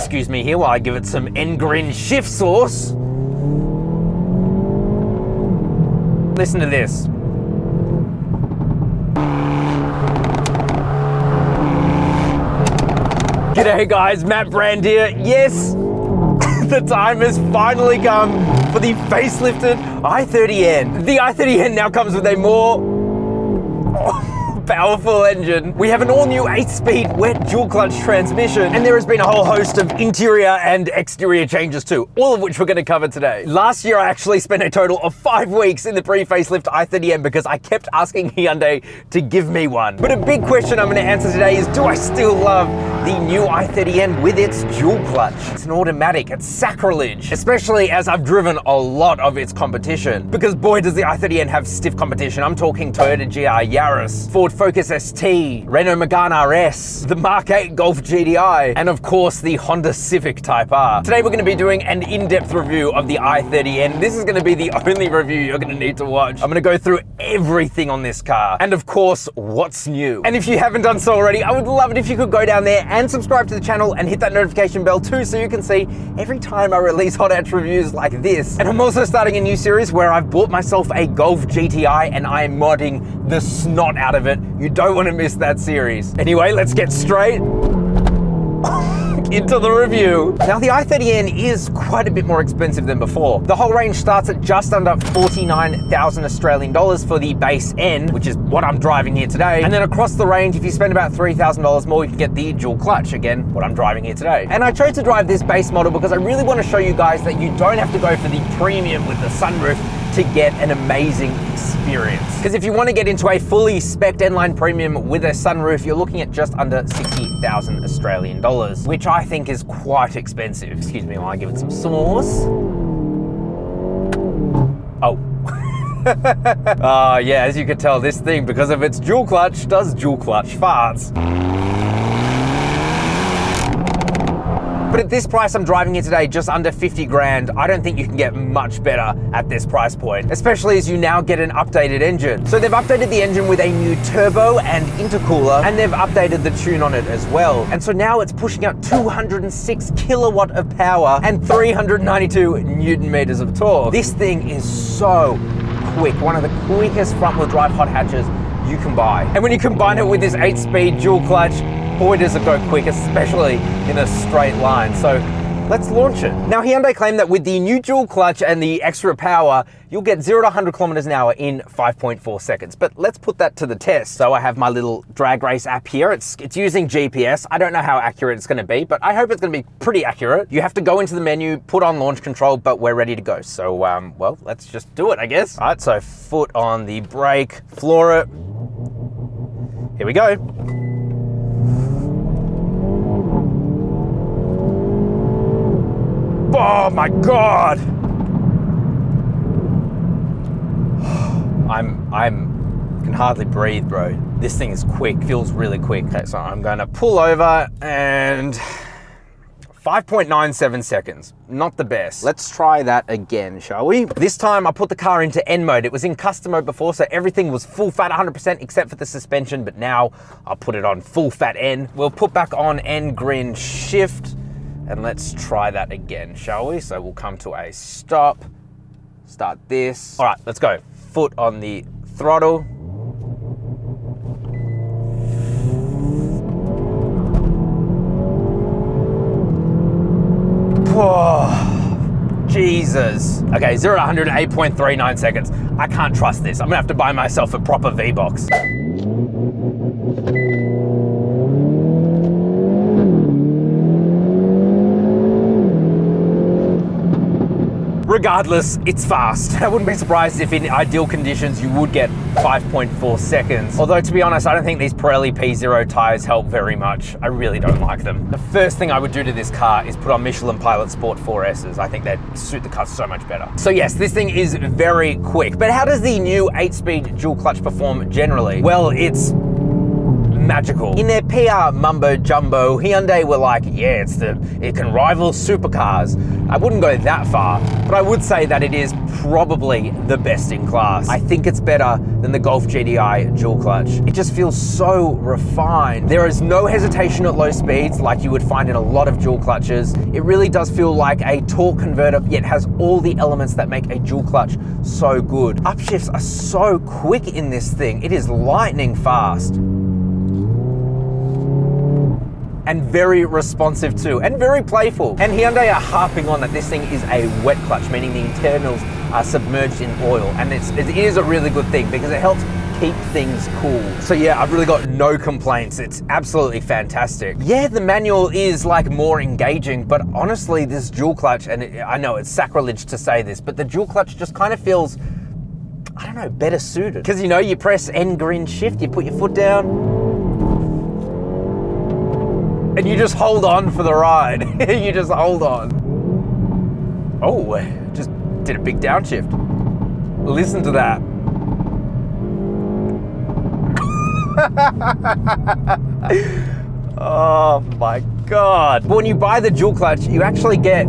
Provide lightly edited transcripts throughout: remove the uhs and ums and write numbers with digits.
excuse me here while I give it some N shift sauce. Listen to this. G'day guys, Matt Brand here. Yes, the time has finally come for the facelifted i30N. The i30N now comes with a more powerful engine. We have an all-new 8-speed wet dual-clutch transmission, and there has been a whole host of interior and exterior changes too, all of which we're going to cover today. Last year, I actually spent a total of 5 weeks in the pre-facelift i30N because I kept asking Hyundai to give me one. But a big question I'm going to answer today is, do I still love the new i30N with its dual clutch? It's an automatic, it's sacrilege, especially as I've driven a lot of its competition. Because boy, does the i30N have stiff competition. I'm talking Toyota GR Yaris, Ford Focus ST, Renault Megane RS, the Mark 8 Golf GTI, and of course the Honda Civic Type R. Today we're going to be doing an in-depth review of the i30N. This is going to be the only review you're going to need to watch. I'm going to go through everything on this car, and of course, what's new. And if you haven't done so already, I would love it if you could go down there and subscribe to the channel and hit that notification bell too, so you can see every time I release hot hatch reviews like this. And I'm also starting a new series where I've bought myself a Golf GTI and I am modding the snot out of it. You don't want to miss that series. Anyway, let's get straight into the review. Now, the i30N is quite a bit more expensive than before. The whole range starts at just under 49,000 Australian dollars for the base N, which is what I'm driving here today. And then across the range, if you spend about $3,000 more, you can get the dual clutch, again, what I'm driving here today. And I chose to drive this base model because I really want to show you guys that you don't have to go for the premium with the sunroof to get an amazing experience. Because if you want to get into a fully spec'd N-Line Premium with a sunroof, you're looking at just under 60,000 Australian dollars, which I think is quite expensive. Excuse me while I give it some sauce. Oh. Yeah, as you can tell, this thing, because of its dual clutch, does dual clutch farts. But at this price I'm driving here today, just under 50 grand, I don't think you can get much better at this price point, especially as you now get an updated engine. So they've updated the engine with a new turbo and intercooler, and they've updated the tune on it as well. And so now it's pushing out 206 kilowatt of power and 392 Newton meters of torque. This thing is so quick, one of the quickest front-wheel drive hot hatches you can buy. And when you combine it with this 8-speed dual clutch, boy does it go quick, especially in a straight line. So let's launch it. Now, Hyundai claim that with the new dual clutch and the extra power, you'll get 0 to 100 kilometers an hour in 5.4 seconds. But let's put that to the test. So I have my little drag race app here. It's using GPS. I don't know how accurate it's going to be, but I hope it's going to be pretty accurate. You have to go into the menu, put on launch control, but we're ready to go. So, well, let's just do it, I guess. All right, so foot on the brake, floor it. Here we go. Oh my God! I can hardly breathe, bro. This thing is quick, feels really quick. Okay, so I'm gonna pull over and 5.97 seconds. Not the best. Let's try that again, shall we? This time I put the car into N mode. It was in custom mode before, so everything was full fat 100% except for the suspension, but now I'll put it on full fat N. We'll put back on N shift. And let's try that again, shall we? So we'll come to a stop, start this. All right, let's go. Foot on the throttle. Oh, Jesus. Okay, 0 to 100 in 8.39 seconds. I can't trust this. I'm gonna have to buy myself a proper V-Box. Regardless, it's fast. I wouldn't be surprised if in ideal conditions you would get 5.4 seconds. Although, to be honest, I don't think these Pirelli P0 tires help very much. I really don't like them. The first thing I would do to this car is put on Michelin Pilot Sport 4Ss. I think they'd suit the car so much better. So yes, this thing is very quick. But how does the new 8-speed dual clutch perform generally? Well, it's magical. In their PR mumbo jumbo, Hyundai were like, yeah, it can rival supercars. I wouldn't go that far, but I would say that it is probably the best in class. I think it's better than the Golf GTI dual clutch. It just feels so refined. There is no hesitation at low speeds like you would find in a lot of dual clutches. It really does feel like a torque converter, yet has all the elements that make a dual clutch so good. Upshifts are so quick in this thing. It is lightning fast. And very responsive too, and very playful. And Hyundai are harping on that this thing is a wet clutch, meaning the internals are submerged in oil. And it is a really good thing because it helps keep things cool. So yeah, I've really got no complaints. It's absolutely fantastic. Yeah, the manual is like more engaging, but honestly, this dual clutch, and I know it's sacrilege to say this, but the dual clutch just kind of feels, I don't know, better suited. Because you know, you press N grin shift, you put your foot down, and you just hold on for the ride. You just hold on. Oh, just did a big downshift. Listen to that. Oh my God. But when you buy the dual clutch, you actually get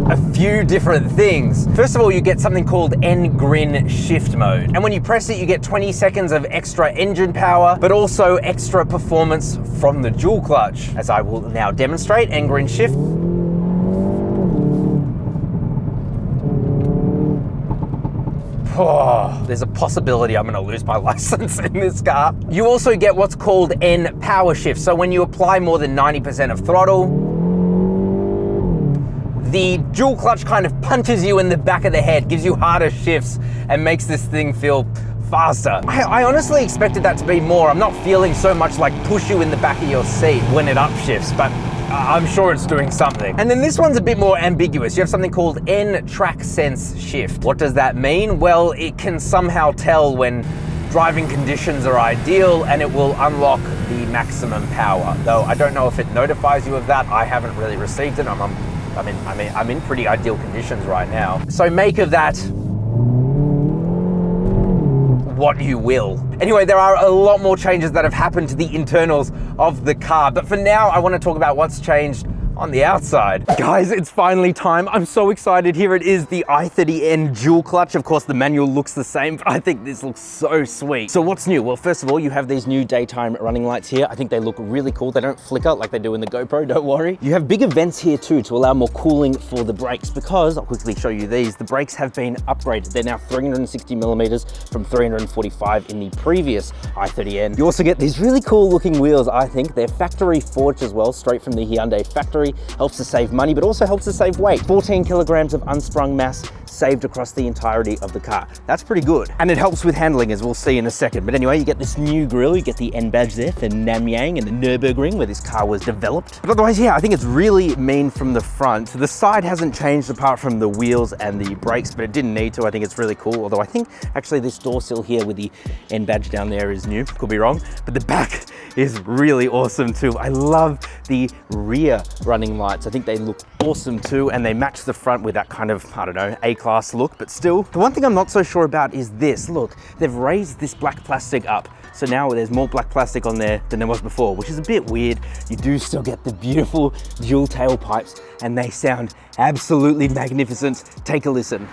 a few different things. First of all, you get something called N grin shift mode. And when you press it, you get 20 seconds of extra engine power, but also extra performance from the dual clutch. As I will now demonstrate, N grin shift. Oh, there's a possibility I'm gonna lose my license in this car. You also get what's called N power shift. So when you apply more than 90% of throttle, the dual clutch kind of punches you in the back of the head, gives you harder shifts, and makes this thing feel faster. I honestly expected that to be more. I'm not feeling so much like push you in the back of your seat when it upshifts, but I'm sure it's doing something. And then this one's a bit more ambiguous. You have something called N track sense shift. What does that mean? Well, it can somehow tell when driving conditions are ideal, and it will unlock the maximum power. Though I don't know if it notifies you of that. I haven't really received it. I'm in pretty ideal conditions right now. So make of that what you will. Anyway, there are a lot more changes that have happened to the internals of the car, but for now, I want to talk about what's changed on the outside. Guys, it's finally time. I'm so excited. Here it is, the i30N dual clutch. Of course, the manual looks the same, but I think this looks so sweet. So what's new? Well, first of all, you have these new daytime running lights here. I think they look really cool. They don't flicker like they do in the GoPro, don't worry. You have bigger vents here too to allow more cooling for the brakes, because I'll quickly show you these. The brakes have been upgraded. They're now 360 millimeters from 345 in the previous i30N. You also get these really cool looking wheels, I think. They're factory forged as well, straight from the Hyundai factory. Helps to save money, but also helps to save weight. 14 kilograms of unsprung mass saved across the entirety of the car. That's pretty good. And it helps with handling, as we'll see in a second. But anyway, you get this new grille, you get the N badge there for Nanyang and the Nürburgring, where this car was developed. But otherwise, yeah, I think it's really mean from the front. The side hasn't changed apart from the wheels and the brakes, but it didn't need to. I think it's really cool. Although I think actually this door sill here with the N badge down there is new. Could be wrong. But the back is really awesome too. I love the rear running lights. I think they look awesome too, and they match the front with that kind of, I don't know, A-class look. But still, the one thing I'm not so sure about is this. Look, they've raised this black plastic up. So now there's more black plastic on there than there was before, which is a bit weird. You do still get the beautiful dual tailpipes, and they sound absolutely magnificent. Take a listen.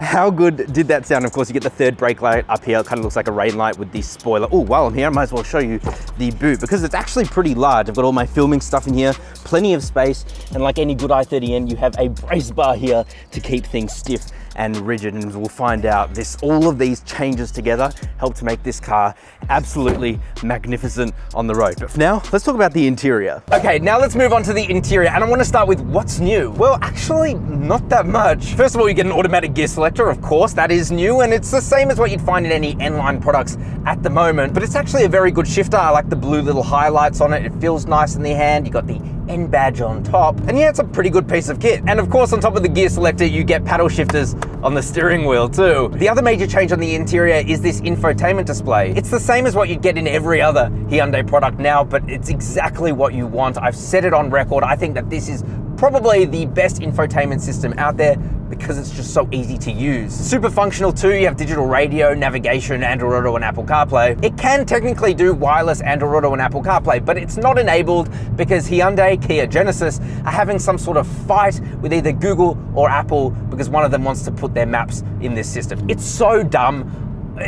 How good did that sound? Of course, you get the third brake light up here. It kind of looks like a rain light with the spoiler. Oh, while I'm here, I might as well show you the boot, because it's actually pretty large. I've got all my filming stuff in here, plenty of space, and like any good i30N, you have a brace bar here to keep things stiff and rigid, and we'll find out all of these changes together help to make this car absolutely magnificent on the road. But for now, let's talk about the interior. Okay, now let's move on to the interior, and I want to start with what's new. Well, actually, not that much. First of all, you get an automatic gear selector, of course, that is new, and it's the same as what you'd find in any N-line products at the moment, but it's actually a very good shifter. I like the blue little highlights on it. It feels nice in the hand. You got the N badge on top, and yeah, it's a pretty good piece of kit. And of course, on top of the gear selector, you get paddle shifters on the steering wheel too. The other major change on the interior is this infotainment display. It's the same as what you'd get in every other Hyundai product now, but it's exactly what you want. I've said it on record. I think that this is probably the best infotainment system out there because it's just so easy to use. Super functional too. You have digital radio, navigation, Android Auto and Apple CarPlay. It can technically do wireless Android Auto and Apple CarPlay, but it's not enabled because Hyundai, Kia, Genesis are having some sort of fight with either Google or Apple because one of them wants to put their maps in this system. It's so dumb.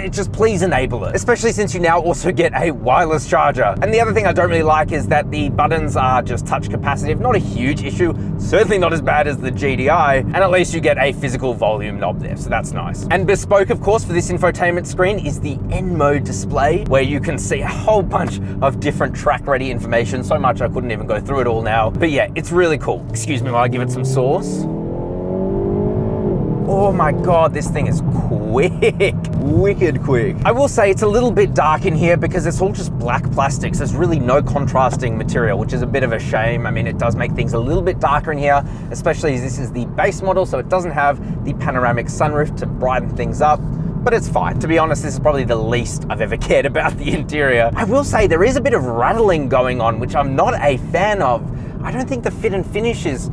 Just please enable it, especially since you now also get a wireless charger. And the other thing I don't really like is that the buttons are just touch capacitive. Not a huge issue, certainly not as bad as the GDI, and at least you get a physical volume knob there, so that's nice. And bespoke, of course, for this infotainment screen is the N mode display, where you can see a whole bunch of different track-ready information. So much I couldn't even go through it all now. But yeah, it's really cool. Excuse me while I give it some sauce. Oh my God, this thing is quick, wicked quick. I will say it's a little bit dark in here because it's all just black plastics. There's really no contrasting material, which is a bit of a shame. I mean, it does make things a little bit darker in here, especially as this is the base model, so it doesn't have the panoramic sunroof to brighten things up. But it's fine. To be honest, this is probably the least I've ever cared about the interior. I will say there is a bit of rattling going on, which I'm not a fan of. I don't think the fit and finish is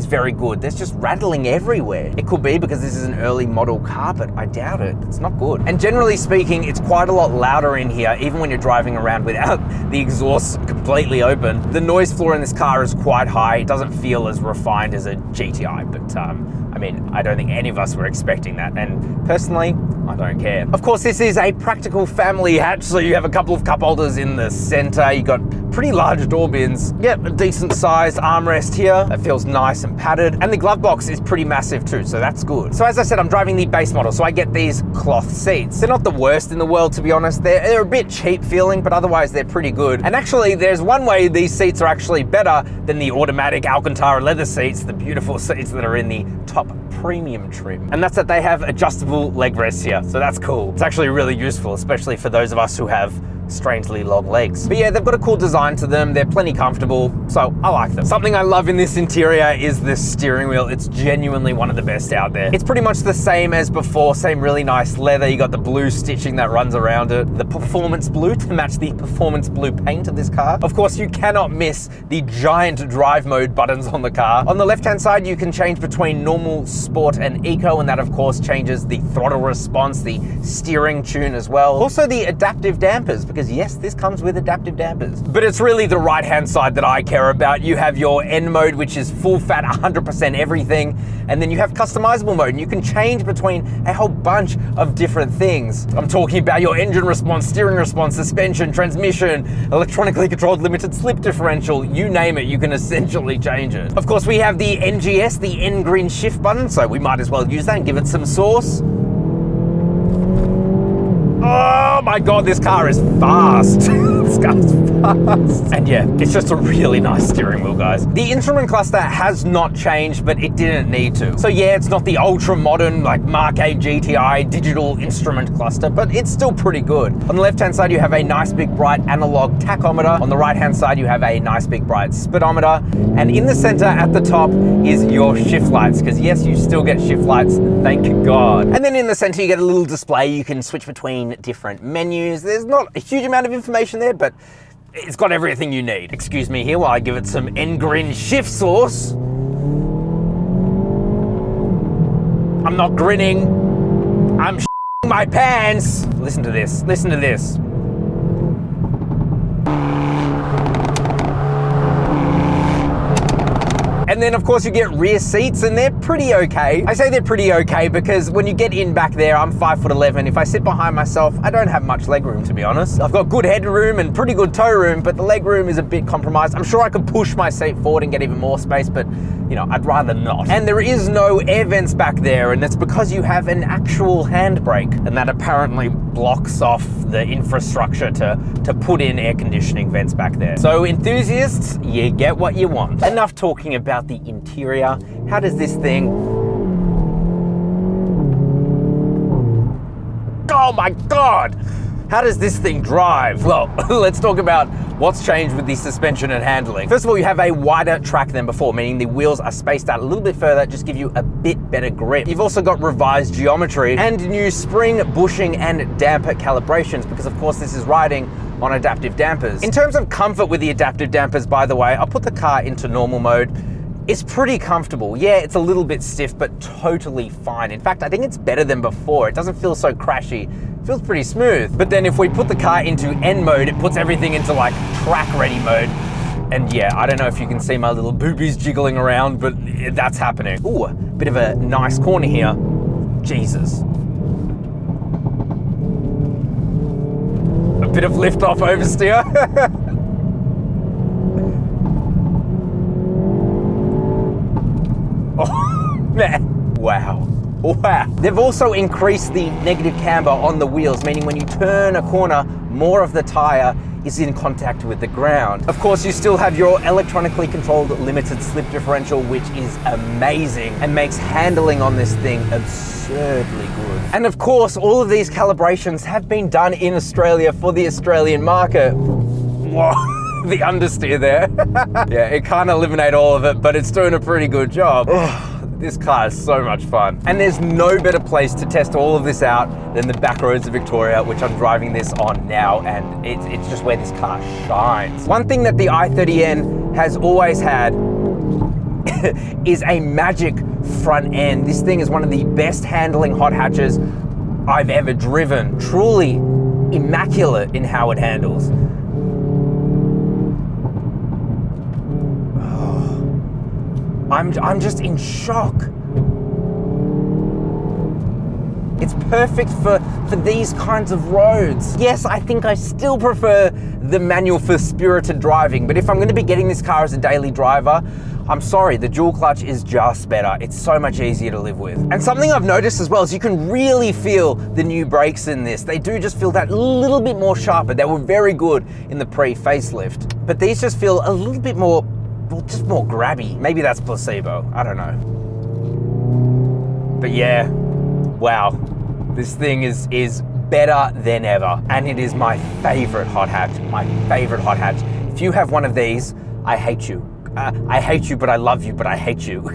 very good. There's just rattling everywhere. It could be because this is an early model car, but I doubt it. It's not good. And generally speaking, it's quite a lot louder in here, even when you're driving around without the exhaust completely open. The noise floor in this car is quite high. It doesn't feel as refined as a GTI, but I mean, I don't think any of us were expecting that. And personally, I don't care. Of course, this is a practical family hatch, so you have a couple of cup holders in the center. You got pretty large door bins. Yep, a decent sized armrest here. That feels nice and padded. And the glove box is pretty massive too, so that's good. So as I said, I'm driving the base model, so I get these cloth seats. They're not the worst in the world, to be honest. They're a bit cheap feeling, but otherwise they're pretty good. And actually, there's one way these seats are actually better than the automatic Alcantara leather seats, the beautiful seats that are in the top premium trim. And that's that they have adjustable leg rests here, so that's cool. It's actually really useful, especially for those of us who have strangely long legs. But yeah, they've got a cool design to them. They're plenty comfortable, so I like them. Something I love in this interior is the steering wheel. It's genuinely one of the best out there. It's pretty much the same as before, same really nice leather. You got the blue stitching that runs around it, the performance blue to match the performance blue paint of this car. Of course, you cannot miss the giant drive mode buttons on the car. On the left-hand side, you can change between normal, sport, and eco, and that of course changes the throttle response, the steering tune as well. Also the adaptive dampers, because yes, this comes with adaptive dampers. But it's really the right-hand side that I care about. You have your N mode, which is full fat, 100% everything. And then you have customizable mode, and you can change between a whole bunch of different things. I'm talking about your engine response, steering response, suspension, transmission, electronically controlled limited slip differential, you name it, you can essentially change it. Of course, we have the NGS, the N green shift button, so we might as well use that and give it some sauce. Oh my God, this car is fast. This car's fast. And yeah, it's just a really nice steering wheel, guys. The instrument cluster has not changed, but it didn't need to. So yeah, it's not the ultra modern, like Mark 8 GTI digital instrument cluster, but it's still pretty good. On the left-hand side, you have a nice big bright analog tachometer. On the right-hand side, you have a nice big bright speedometer. And in the center at the top is your shift lights, because yes, you still get shift lights, thank God. And then in the center, you get a little display. You can switch between different menus. There's not a huge amount of information there, but it's got everything you need. Excuse me here while I give it some N-Grin shift sauce. I'm not grinning. I'm shitting my pants. Listen to this. Listen to this. And And then of course you get rear seats, and they're pretty okay. I say they're pretty okay because when you get in back there, I'm 5'11". If I sit behind myself, I don't have much leg room, to be honest. I've got good headroom and pretty good toe room, but the leg room is a bit compromised. I'm sure I could push my seat forward and get even more space, but you know, I'd rather not. And there is no air vents back there, and that's because you have an actual handbrake, and that apparently blocks off the infrastructure to put in air conditioning vents back there. So enthusiasts, you get what you want. Enough talking about the interior. How does this thing... Oh my God! How does this thing drive? Well, let's talk about what's changed with the suspension and handling. First of all, you have a wider track than before, meaning the wheels are spaced out a little bit further, just give you a bit better grip. You've also got revised geometry and new spring, bushing, and damper calibrations, because of course this is riding on adaptive dampers. In terms of comfort with the adaptive dampers, by the way, I'll put the car into normal mode. It's pretty comfortable. Yeah, it's a little bit stiff, but totally fine. In fact, I think it's better than before. It doesn't feel so crashy. It feels pretty smooth. But then if we put the car into N mode, it puts everything into like track ready mode. And yeah, I don't know if you can see my little boobies jiggling around, but that's happening. Ooh, a bit of a nice corner here. Jesus. A bit of lift off oversteer. Oh, man. Wow. Wow. They've also increased the negative camber on the wheels, meaning when you turn a corner, more of the tire is in contact with the ground. Of course, you still have your electronically controlled limited slip differential, which is amazing and makes handling on this thing absurdly good. And of course, all of these calibrations have been done in Australia for the Australian market. Whoa. The understeer there. Yeah, it can't eliminate all of it, but it's doing a pretty good job. This car is so much fun. And there's no better place to test all of this out than the back roads of Victoria, which I'm driving this on now, and it's just where this car shines. One thing that the i30N has always had is a magic front end. This thing is one of the best handling hot hatches I've ever driven. Truly immaculate in how it handles. I'm just in shock. It's perfect for these kinds of roads. Yes, I think I still prefer the manual for spirited driving, but if I'm going to be getting this car as a daily driver, I'm sorry, the dual clutch is just better. It's so much easier to live with. And something I've noticed as well is you can really feel the new brakes in this. They do just feel that little bit more sharper. They were very good in the pre-facelift, but these just feel a little bit more, well, just more grabby. Maybe that's placebo, I don't know. But yeah, wow. This thing is better than ever. And it is my favorite hot hatch, my favorite hot hatch. If you have one of these, I hate you. I hate you, but I love you, but I hate you.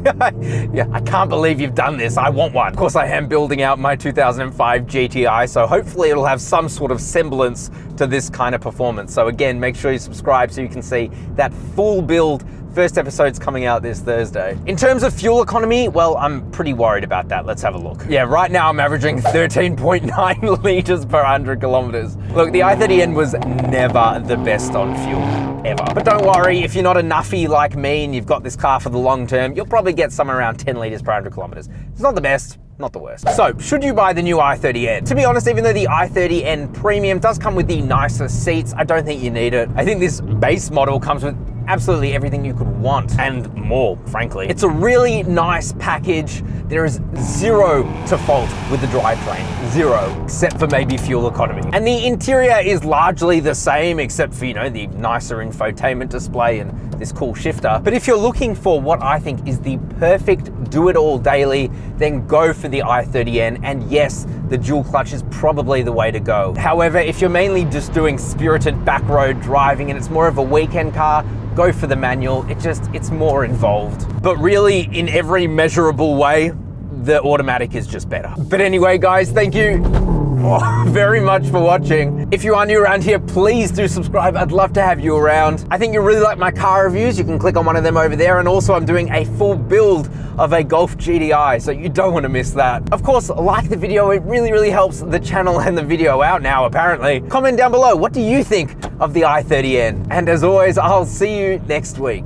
Yeah, I can't believe you've done this. I want one. Of course, I am building out my 2005 GTI, so hopefully it'll have some sort of semblance to this kind of performance. So again, make sure you subscribe so you can see that full build. First episode's coming out this Thursday. In terms of fuel economy, well, I'm pretty worried about that. Let's have a look. Yeah, right now I'm averaging 13.9 liters per 100 kilometers. Look, the i30N was never the best on fuel, ever. But don't worry, if you're not a nuffy like me and you've got this car for the long term, you'll probably get somewhere around 10 liters per 100 kilometers. It's not the best, not the worst. So, should you buy the new i30N? To be honest, even though the i30N Premium does come with the nicer seats, I don't think you need it. I think this base model comes with absolutely everything you could want and more, frankly. It's a really nice package. There is zero to fault with the drivetrain, zero, except for maybe fuel economy. And the interior is largely the same, except for, you know, the nicer infotainment display and this cool shifter. But if you're looking for what I think is the perfect do-it-all daily, then go for the i30N. And yes, the dual clutch is probably the way to go. However, if you're mainly just doing spirited back road driving and it's more of a weekend car, go for the manual. It's more involved. But really, in every measurable way, the automatic is just better. But anyway, guys, thank you very much for watching. If you are new around here, please do subscribe. I'd love to have you around. I think you really like my car reviews. You can click on one of them over there. And also I'm doing a full build of a Golf GTI, so you don't want to miss that. Of course, like the video. It really helps the channel and the video out now, apparently. Comment down below, what do you think of the i30N? And as always, I'll see you next week.